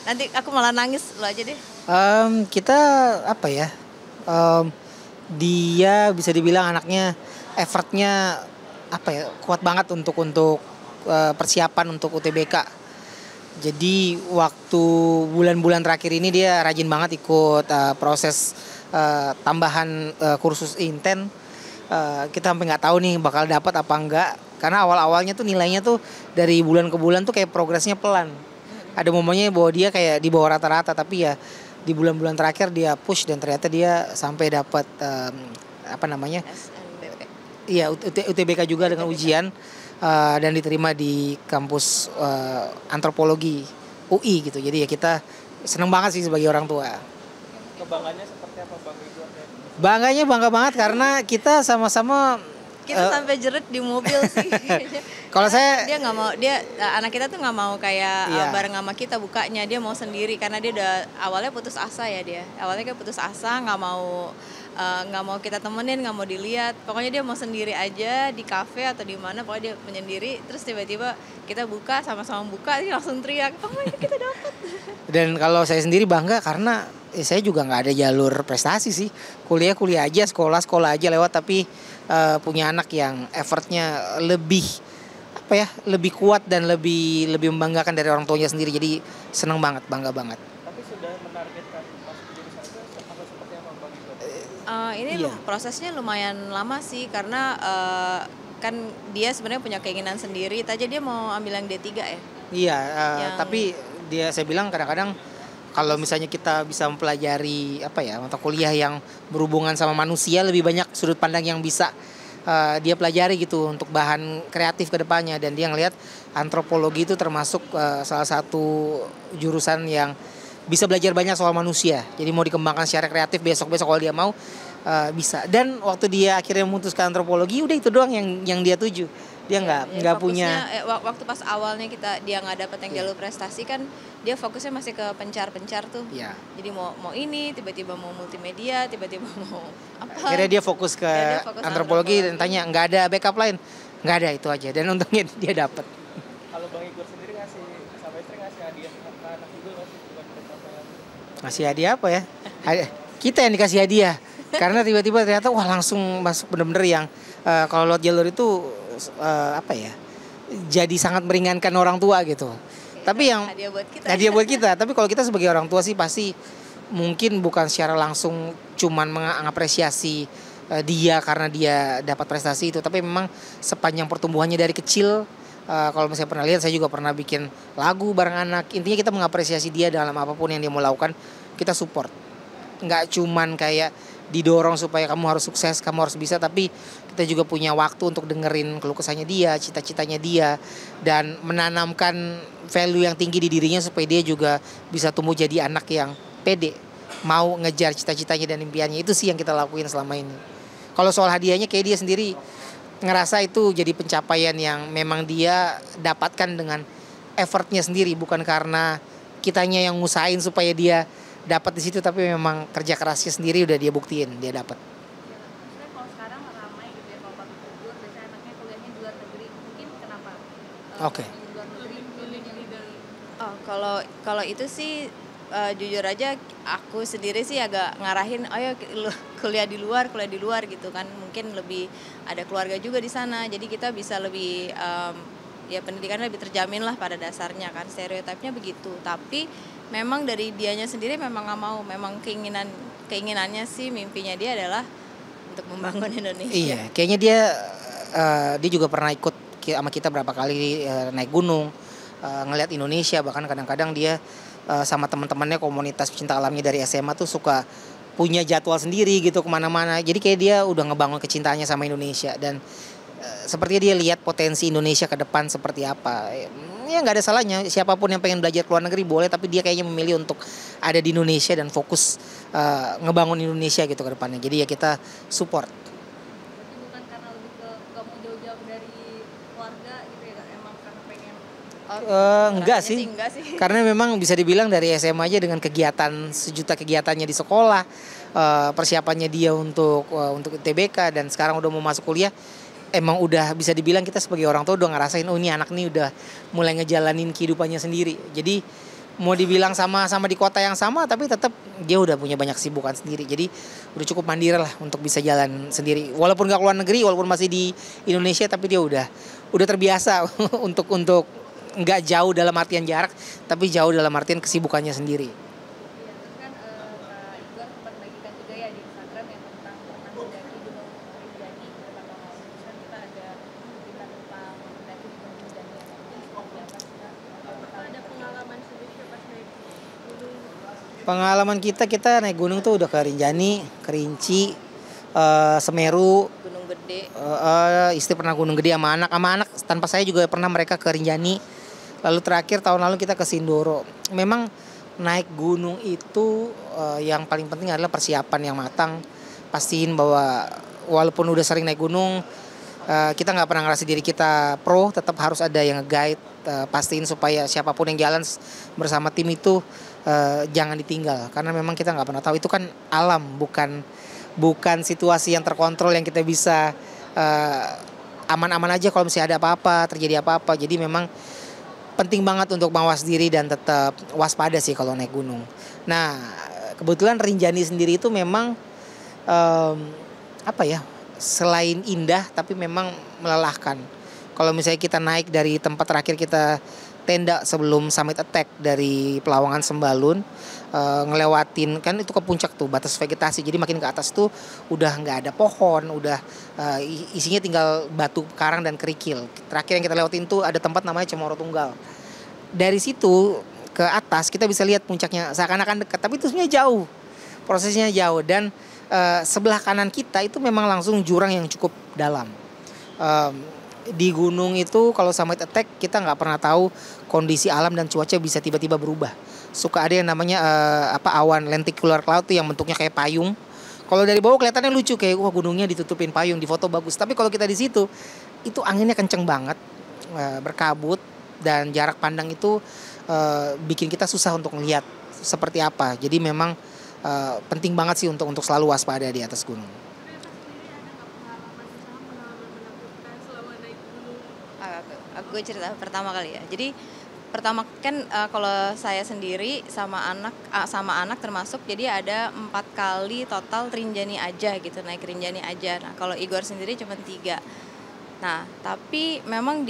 Nanti aku malah nangis, lo aja deh. Kita apa ya? Dia bisa dibilang anaknya effortnya apa ya, kuat banget untuk persiapan untuk UTBK. Jadi waktu bulan-bulan terakhir ini dia rajin banget ikut proses tambahan kursus inten. Kita sampai nggak tahu nih bakal dapat apa enggak, karena awal-awalnya tuh nilainya tuh dari bulan ke bulan tuh kayak progresnya pelan. Ada momennya bahwa dia kayak di bawah rata-rata, tapi ya di bulan-bulan terakhir dia push dan ternyata dia sampai dapat apa namanya? SNBP. Iya, UTBK juga dengan ujian dan diterima di kampus antropologi UI gitu. Jadi ya kita seneng banget sih sebagai orang tua. Kebanggaannya seperti apa Bang Igor? Bangganya bangga banget karena kita sama-sama Kita sampai jerit di mobil sih. kalau saya Dia nggak mau, anak kita tuh nggak mau kayak Iya. bareng sama kita bukanya, dia mau sendiri karena dia udah awalnya putus asa ya dia. Awalnya kayak putus asa, nggak mau kita temenin, nggak mau dilihat. Pokoknya dia mau sendiri aja di kafe atau di mana, pokoknya dia menyendiri. Terus tiba-tiba kita buka, sama-sama buka, dia langsung teriak, "Oh my God, kita dapat." Dan kalau saya sendiri bangga karena saya juga nggak ada jalur prestasi sih. Kuliah aja, sekolah aja lewat, tapi punya anak yang effortnya lebih apa ya, lebih kuat dan lebih membanggakan dari orang tuanya sendiri. Jadi seneng banget, bangga banget. Tapi sudah menargetkan masuk jurusan itu atau seperti apa Bang Igor? Ini Iya. prosesnya lumayan lama sih karena kan dia sebenarnya punya keinginan sendiri. Tadi dia mau ambil yang D3 ya. Iya, Yang- tapi saya bilang kadang-kadang kalau misalnya kita bisa mempelajari apa ya, mata kuliah yang berhubungan sama manusia, lebih banyak sudut pandang yang bisa dia pelajari gitu untuk bahan kreatif ke depannya. Dan dia ngelihat antropologi itu termasuk salah satu jurusan yang bisa belajar banyak soal manusia. Jadi mau dikembangkan secara kreatif besok-besok kalau dia mau bisa. Dan waktu dia akhirnya memutuskan antropologi, udah itu doang yang dia tuju. Dia nggak punya. Waktu pas awalnya dia nggak dapat yang jalur prestasi kan, dia fokusnya masih ke pencar tuh. Ya. Jadi mau ini, tiba-tiba mau multimedia, tiba-tiba mau apa. Akhirnya dia fokus ke Akhirnya dia fokus antropologi dan antropologi. tanya nggak ada backup lain, nggak ada, itu aja. Dan untungnya dia dapat. Kalau Bang Igor sendiri sama istri ngasih hadiah ke anak juga nggak sih bukan pencapaian? Ngasih hadiah apa ya? Kita yang dikasih hadiah karena tiba-tiba ternyata wah langsung masuk bener-bener yang kalau lewat jalur itu apa ya, jadi sangat meringankan orang tua gitu. Tapi yang hadiah buat kita. hadiah buat kita. Tapi kalau kita sebagai orang tua sih pasti mungkin bukan secara langsung cuman mengapresiasi dia karena dia dapat prestasi itu, tapi memang sepanjang pertumbuhannya dari kecil. Kalau misalnya pernah lihat, saya juga pernah bikin lagu bareng anak. Intinya kita mengapresiasi dia dalam apapun yang dia mau lakukan, kita support. Nggak cuman kayak didorong supaya kamu harus sukses, kamu harus bisa, tapi kita juga punya waktu untuk dengerin keluh kesahnya dia, cita-citanya dia, dan menanamkan value yang tinggi di dirinya supaya dia juga bisa tumbuh jadi anak yang pede, mau ngejar cita-citanya dan impiannya. Itu sih yang kita lakuin selama ini. Kalau soal hadiahnya kayak dia sendiri ngerasa itu jadi pencapaian yang memang dia dapatkan dengan effortnya sendiri, bukan karena kitanya yang ngusahain supaya dia dapat di situ, tapi memang kerja kerasnya sendiri udah dia buktiin dia dapat. Maksudnya kalau sekarang ramai gitu ya, kalau public figure biasanya anaknya kuliahnya di luar negeri, mungkin kenapa? Oke. Di luar negeri pilihnya di Oh, kalau itu sih jujur aja aku sendiri sih agak ngarahin, ayo kuliah di luar gitu kan, mungkin lebih ada keluarga juga di sana, jadi kita bisa lebih ya pendidikannya lebih terjamin lah pada dasarnya kan, stereotipnya begitu. Tapi memang dari dianya sendiri memang nggak mau, memang keinginannya sih, mimpinya dia adalah untuk membangun Indonesia. Iya, kayaknya dia juga pernah ikut sama kita berapa kali naik gunung, ngelihat Indonesia. Bahkan kadang-kadang dia sama teman-temannya komunitas pecinta alamnya dari SMA tuh suka punya jadwal sendiri gitu kemana-mana. Jadi kayak dia udah ngebangun kecintaannya sama Indonesia, dan sepertinya dia lihat potensi Indonesia ke depan seperti apa. Ya nggak ada salahnya, siapapun yang pengen belajar ke luar negeri boleh, tapi dia kayaknya memilih untuk ada di Indonesia dan fokus ngebangun Indonesia gitu ke depannya. Jadi ya kita support. Berarti bukan karena lebih ke gak mau jauh-jauh dari keluarga gitu ya, emang karena pengen. Enggak Rasanya sih. enggak sih. Karena memang bisa dibilang dari SMA aja dengan kegiatan sejuta kegiatannya di sekolah, persiapannya dia untuk UTBK, dan sekarang udah mau masuk kuliah, emang udah bisa dibilang kita sebagai orang tua udah ngerasain, oh ini anak nih udah mulai ngejalanin kehidupannya sendiri. Jadi mau dibilang sama di kota yang sama, tapi tetap dia udah punya banyak kesibukan sendiri. Jadi udah cukup mandiri lah untuk bisa jalan sendiri. Walaupun nggak keluar negeri, walaupun masih di Indonesia, tapi dia udah terbiasa untuk nggak jauh dalam artian jarak, tapi jauh dalam artian kesibukannya sendiri. Iya, terus kan Kak Igor sempat bagikan juga ya di Instagram yang tentang pernah mendaki Gunung Rinjani beberapa tahun lalu. Terus kan kita ada cerita tentang mendaki Gunung Rinjani yang ini seperti apa sih Kak? Ada pengalaman sedikit pas naik gunung. Pengalaman kita naik gunung tuh udah ke Rinjani, Kerinci, Semeru. Gunung Gede. Istri pernah Gunung Gede sama anak tanpa saya juga pernah mereka ke Rinjani. Lalu terakhir tahun lalu kita ke Sindoro. Memang naik gunung itu yang paling penting adalah persiapan yang matang. Pastiin bahwa walaupun udah sering naik gunung, kita nggak pernah ngerasa diri kita pro, tetap harus ada yang nge-guide. Pastiin supaya siapapun yang jalan bersama tim itu jangan ditinggal, karena memang kita nggak pernah tahu, itu kan alam, bukan situasi yang terkontrol yang kita bisa aman-aman aja kalau misalnya ada apa-apa, terjadi apa-apa. Jadi memang penting banget untuk mawas diri dan tetap waspada sih kalau naik gunung. Nah, kebetulan Rinjani sendiri itu memang selain indah tapi memang melelahkan. Kalau misalnya kita naik dari tempat terakhir kita tenda sebelum summit attack dari Pelawangan Sembalun, ngelewatin kan itu ke puncak tuh batas vegetasi, jadi makin ke atas tuh udah nggak ada pohon, udah isinya tinggal batu karang dan kerikil. Terakhir yang kita lewatin tuh ada tempat namanya Cemoro Tunggal. Dari situ ke atas kita bisa lihat puncaknya seakan-akan dekat, tapi itu sebenarnya jauh, prosesnya jauh. Dan sebelah kanan kita itu memang langsung jurang yang cukup dalam. Di gunung itu kalau summit attack kita nggak pernah tahu kondisi alam dan cuaca bisa tiba-tiba berubah. Suka ada yang namanya awan lenticular cloud tuh yang bentuknya kayak payung. Kalau dari bawah kelihatannya lucu, kayak wah gunungnya ditutupin payung, di foto bagus. Tapi kalau kita di situ itu anginnya kenceng banget, berkabut, dan jarak pandang itu bikin kita susah untuk melihat seperti apa. Jadi memang penting banget sih untuk selalu waspada di atas gunung. Aku cerita pertama kali ya. Jadi pertama kan kalau saya sendiri sama anak termasuk, jadi ada 4 kali total Rinjani aja gitu, naik Rinjani aja. Nah kalau Igor sendiri cuma 3. Nah tapi memang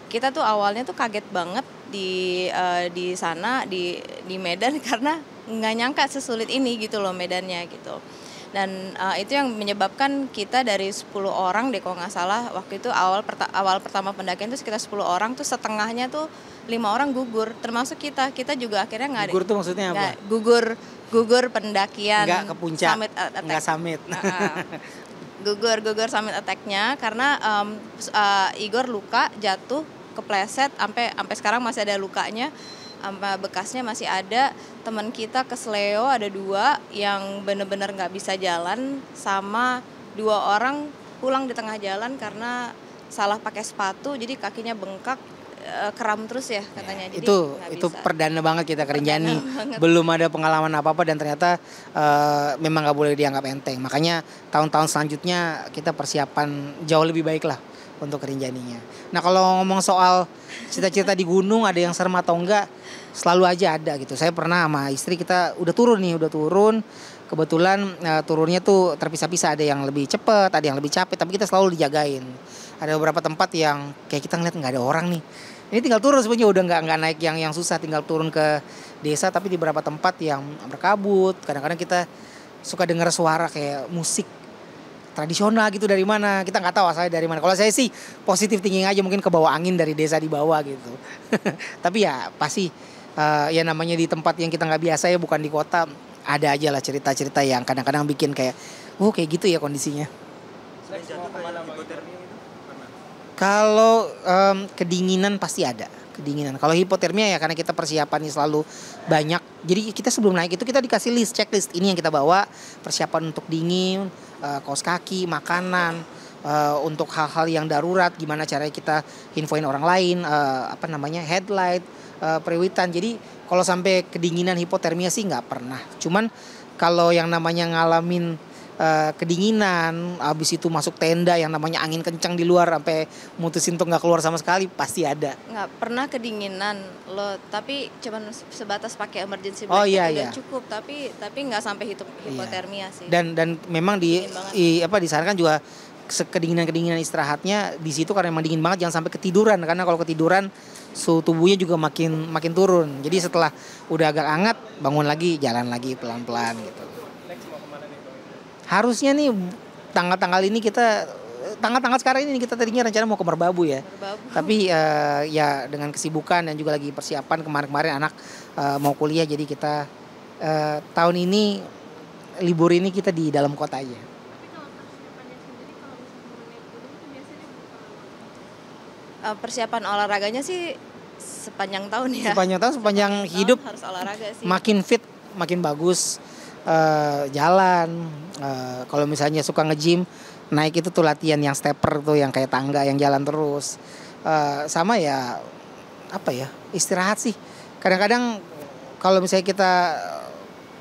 kita tuh awalnya tuh kaget banget di sana di Medan karena nggak nyangka sesulit ini gitu loh medannya gitu. Dan itu yang menyebabkan kita dari 10 orang deh kalau nggak salah, waktu itu awal pertama pendakian itu sekitar 10 orang tuh setengahnya tuh 5 orang gugur, termasuk kita juga akhirnya nggak. Gugur tuh maksudnya apa? Gugur pendakian. Nggak ke puncak. Summit attack. Nggak summit. Gugur summit attack-nya karena Igor luka, jatuh, kepleset, sampai sekarang masih ada lukanya. Sampai bekasnya masih ada. Teman kita kesleo ada 2 yang benar-benar nggak bisa jalan, sama 2 orang pulang di tengah jalan karena salah pakai sepatu, jadi kakinya bengkak, kram terus ya katanya. Jadi itu perdana banget kita ke Rinjani, belum ada pengalaman apa-apa, dan ternyata memang nggak boleh dianggap enteng. Makanya tahun-tahun selanjutnya kita persiapan jauh lebih baik lah untuk ke Rinjaninya. Nah kalau ngomong soal cita-cita di gunung ada yang serem atau enggak, selalu aja ada gitu. Saya pernah sama istri, kita udah turun. Kebetulan turunnya tuh terpisah-pisah, ada yang lebih cepat, ada yang lebih capek, tapi kita selalu dijagain. Ada beberapa tempat yang kayak kita ngeliat nggak ada orang nih. Ini tinggal turun sebenarnya, udah nggak naik yang susah, tinggal turun ke desa. Tapi di beberapa tempat yang berkabut, kadang-kadang kita suka dengar suara kayak musik tradisional gitu, dari mana kita nggak tahu asalnya dari mana. Kalau saya sih positif thinking aja, mungkin ke bawah angin dari desa di bawah gitu. Tapi ya pasti ya namanya di tempat yang kita nggak biasa ya, bukan di kota, ada aja lah cerita-cerita yang kadang-kadang bikin kayak kayak gitu ya kondisinya. Kalau kedinginan pasti ada. Kedinginan. Kalau hipotermia ya karena kita persiapannya selalu banyak. Jadi kita sebelum naik itu kita dikasih checklist ini yang kita bawa, persiapan untuk dingin, kaos kaki, makanan, untuk hal-hal yang darurat, gimana caranya kita infoin orang lain, headlight, periwitan. Jadi kalau sampai kedinginan hipotermia sih nggak pernah. Cuman kalau yang namanya ngalamin kedinginan, habis itu masuk tenda yang namanya angin kencang di luar sampai mutusin untuk nggak keluar sama sekali, pasti ada. Nggak pernah kedinginan loh, tapi cuman sebatas pakai emergency Oh, blanket iya, udah iya. cukup, tapi nggak sampai hipotermia sih. Dan memang Dingin banget. disarankan juga kedinginan istirahatnya di situ karena emang dingin banget, jangan sampai ketiduran, karena kalau ketiduran suhu tubuhnya juga makin turun. Jadi setelah udah agak hangat, bangun lagi, jalan lagi pelan-pelan gitu. Next mau kemana nih Bang? Harusnya nih tanggal-tanggal ini tanggal sekarang ini kita tadinya rencana mau ke Merbabu ya. Merbabu. Tapi ya dengan kesibukan dan juga lagi persiapan, kemarin anak mau kuliah, jadi kita tahun ini libur ini kita di dalam kota aja. Persiapan olahraganya sih sepanjang tahun ya. Sepanjang hidup harus olahraga sih. makin fit, makin bagus. Jalan, kalau misalnya suka nge-gym, naik itu tuh latihan yang stepper tuh, yang kayak tangga yang jalan terus. Sama ya istirahat sih. Kadang-kadang kalau misalnya kita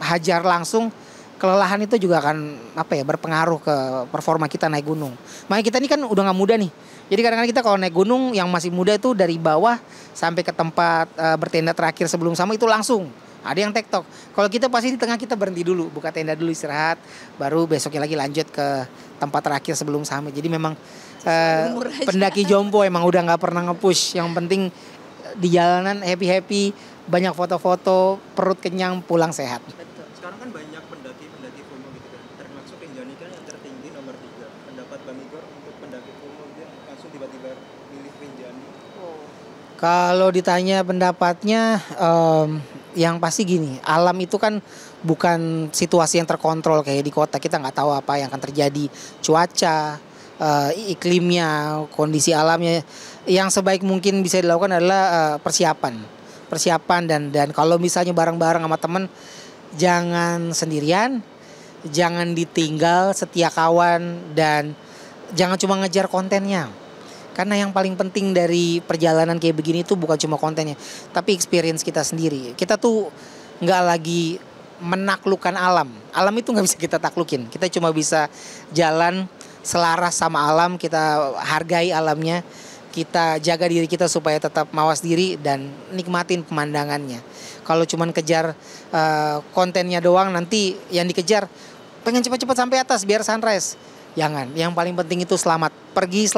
hajar langsung, kelelahan itu juga akan berpengaruh ke performa kita naik gunung. Makanya kita ini kan udah nggak muda nih. Jadi kadang-kadang kita kalau naik gunung yang masih muda itu dari bawah sampai ke tempat bertenda terakhir sebelum sama itu langsung. Ada yang tektok. Kalau kita pasti di tengah kita berhenti dulu, buka tenda dulu, istirahat, baru besoknya lagi lanjut ke tempat terakhir sebelum summit. Jadi memang pendaki jompo emang udah nggak pernah nge-push. Yang penting di jalanan happy, banyak foto-foto, perut kenyang, pulang sehat. Betul. Sekarang kan banyak pendaki FOMO gitu kan, termasuk Rinjani kan yang tertinggi nomor 3. Pendapat Bang Igor untuk pendaki FOMO dia langsung tiba-tiba milih Rinjani. Kalau ditanya pendapatnya, yang pasti gini, alam itu kan bukan situasi yang terkontrol kayak di kota. Kita nggak tahu apa yang akan terjadi, cuaca, iklimnya, kondisi alamnya. Yang sebaik mungkin bisa dilakukan adalah persiapan dan kalau misalnya bareng-bareng sama temen, jangan sendirian, jangan ditinggal, setia kawan, dan jangan cuma ngejar kontennya. Karena yang paling penting dari perjalanan kayak begini tuh bukan cuma kontennya, tapi experience kita sendiri. Kita tuh nggak lagi menaklukkan alam. Alam itu nggak bisa kita taklukin. Kita cuma bisa jalan selaras sama alam, kita hargai alamnya, kita jaga diri kita supaya tetap mawas diri dan nikmatin pemandangannya. Kalau cuma kejar kontennya doang, nanti yang dikejar pengen cepat-cepat sampai atas biar sunrise. Jangan, yang paling penting itu selamat, pergi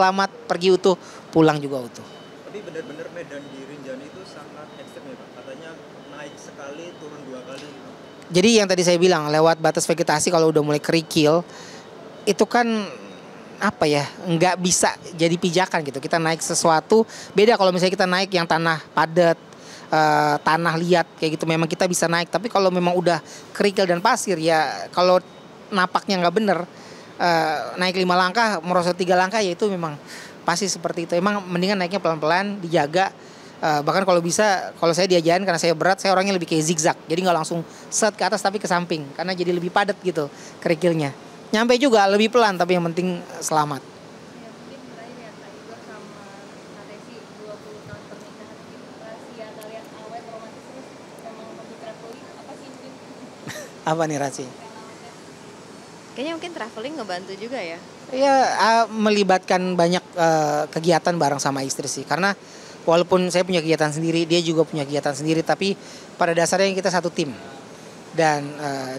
utuh, pulang juga utuh. Tapi benar-benar medan di Rinjani itu sangat ekstrem ya Pak. Katanya naik sekali, turun 2 kali. Jadi yang tadi saya bilang, lewat batas vegetasi kalau udah mulai kerikil, itu kan nggak bisa jadi pijakan gitu. Kita naik sesuatu, beda kalau misalnya kita naik yang tanah padat, tanah liat kayak gitu, memang kita bisa naik. Tapi kalau memang udah kerikil dan pasir, ya kalau napaknya nggak bener, naik 5 langkah, merosot 3 langkah, ya itu memang pasti seperti itu. Emang mendingan naiknya pelan-pelan, dijaga. Bahkan kalau bisa, kalau saya diajarin karena saya berat, saya orangnya lebih kayak zigzag. Jadi nggak langsung set ke atas tapi ke samping, karena jadi lebih padat gitu kerikilnya. Nyampe juga lebih pelan, tapi yang penting selamat. Ya, mungkin terakhir ya Kak Igor sama Kak Desi, 20 tahun pernikahan mungkin rahasia kalian awet romantis terus memang hobi traveling apa sih mungkin? Apa nih Raci? Kayaknya mungkin traveling ngebantu juga ya. Ya, melibatkan banyak kegiatan bareng sama istri sih. Karena walaupun saya punya kegiatan sendiri, dia juga punya kegiatan sendiri, tapi pada dasarnya kita satu tim. Dan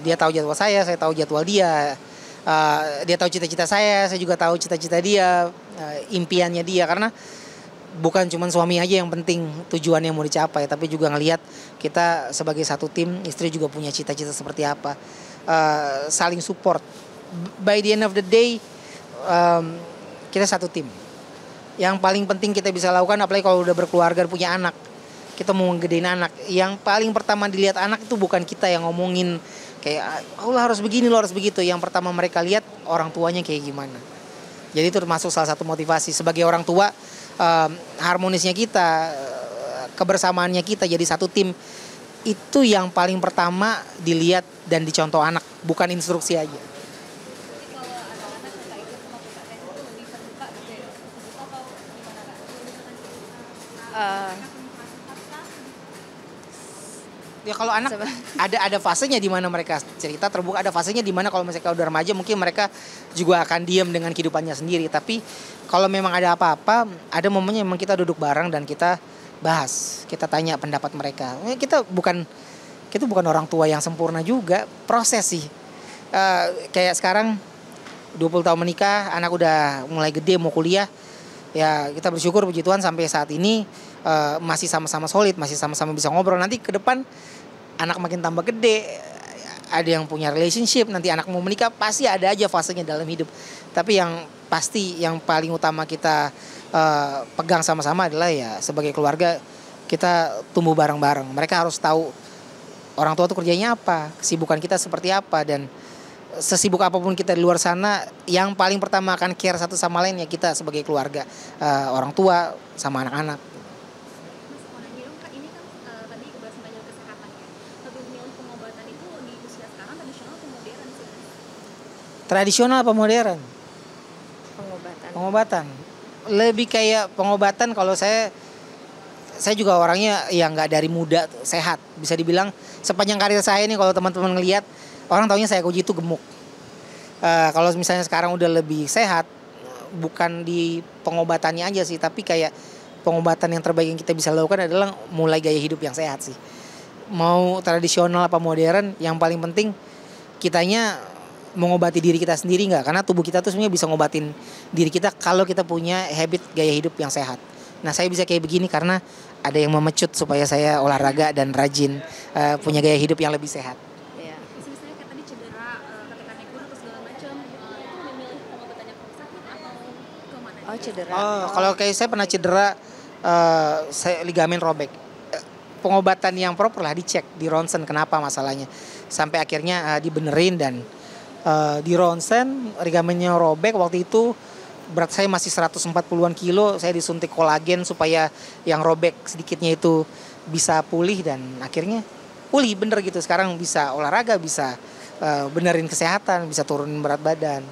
dia tahu jadwal saya tahu jadwal dia. Dia tahu cita-cita saya juga tahu cita-cita dia, impiannya dia. Karena bukan cuma suami aja yang penting tujuannya mau dicapai, tapi juga ngelihat kita sebagai satu tim, istri juga punya cita-cita seperti apa. Saling support. By the end of the day, kita satu tim. Yang paling penting kita bisa lakukan, apalagi kalau udah berkeluarga dan punya anak, kita mau ngegedein anak, yang paling pertama dilihat anak itu bukan kita yang ngomongin kayak oh lo harus begini, lo harus begitu. Yang pertama mereka lihat orang tuanya kayak gimana. Jadi itu termasuk salah satu motivasi sebagai orang tua, harmonisnya kita, kebersamaannya kita jadi satu tim, itu yang paling pertama dilihat dan dicontoh anak, bukan instruksi aja. Jadi kalau anak-anak Kak Igor sama Kak Desi itu lebih terbuka gitu ya? Terbuka atau gimana Kak? Kalau misalkan cerita Eh, mereka punya perasaan apa sih mungkin? Ya kalau anak ada fasenya di mana mereka cerita terbuka, ada fasenya di mana kalau mereka udah remaja mungkin mereka juga akan diam dengan kehidupannya sendiri. Tapi kalau memang ada apa-apa, ada momennya memang kita duduk bareng dan kita bahas, kita tanya pendapat mereka. Kita bukan orang tua yang sempurna juga, proses sih. Kayak sekarang 20 tahun menikah, anak udah mulai gede mau kuliah. Ya kita bersyukur puji Tuhan sampai saat ini masih sama-sama solid, masih sama-sama bisa ngobrol. Nanti ke depan anak makin tambah gede, ada yang punya relationship, nanti anak mau menikah, pasti ada aja fasenya dalam hidup. Tapi yang pasti yang paling utama kita pegang sama-sama adalah ya sebagai keluarga kita tumbuh bareng-bareng. Mereka harus tahu orang tua tuh kerjanya apa, kesibukan kita seperti apa, dan sesibuk apapun kita di luar sana, yang paling pertama akan care satu sama lain ya kita sebagai keluarga, orang tua sama anak-anak. Mas mau nanya dong Kak, ini kan tadi bahas tentang kesehatan ya. Lebih memilih pengobatan itu di usia sekarang tradisional atau modern sih? Tradisional apa modern? Pengobatan. Pengobatan. Lebih kayak pengobatan. Kalau saya juga orangnya yang nggak dari muda sehat. Bisa dibilang sepanjang karir saya ini kalau teman-teman ngelihat orang taunya saya Koji itu gemuk. Kalau misalnya sekarang udah lebih sehat, bukan di pengobatannya aja sih, tapi kayak pengobatan yang terbaik yang kita bisa lakukan adalah mulai gaya hidup yang sehat sih. Mau tradisional apa modern, yang paling penting kitanya mengobati diri kita sendiri nggak, karena tubuh kita tuh sebenarnya bisa ngobatin diri kita kalau kita punya habit gaya hidup yang sehat. Nah saya bisa kayak begini karena ada yang memecut supaya saya olahraga dan rajin punya gaya hidup yang lebih sehat. Iya. Misalnya kayak tadi cedera ketika naik gunung atau segala macam, itu memilih pengobatannya ke rumah sakit atau kemana? Oh, cedera. Kalau kayak saya pernah cedera, saya ligamen robek. Pengobatan yang proper lah, dicek di ronsen kenapa masalahnya, sampai akhirnya dibenerin dan di ronsen ligamennya robek. Waktu itu berat saya masih 140-an kilo, saya disuntik kolagen supaya yang robek sedikitnya itu bisa pulih dan akhirnya pulih bener gitu. Sekarang bisa olahraga, bisa benerin kesehatan, bisa turunin berat badan.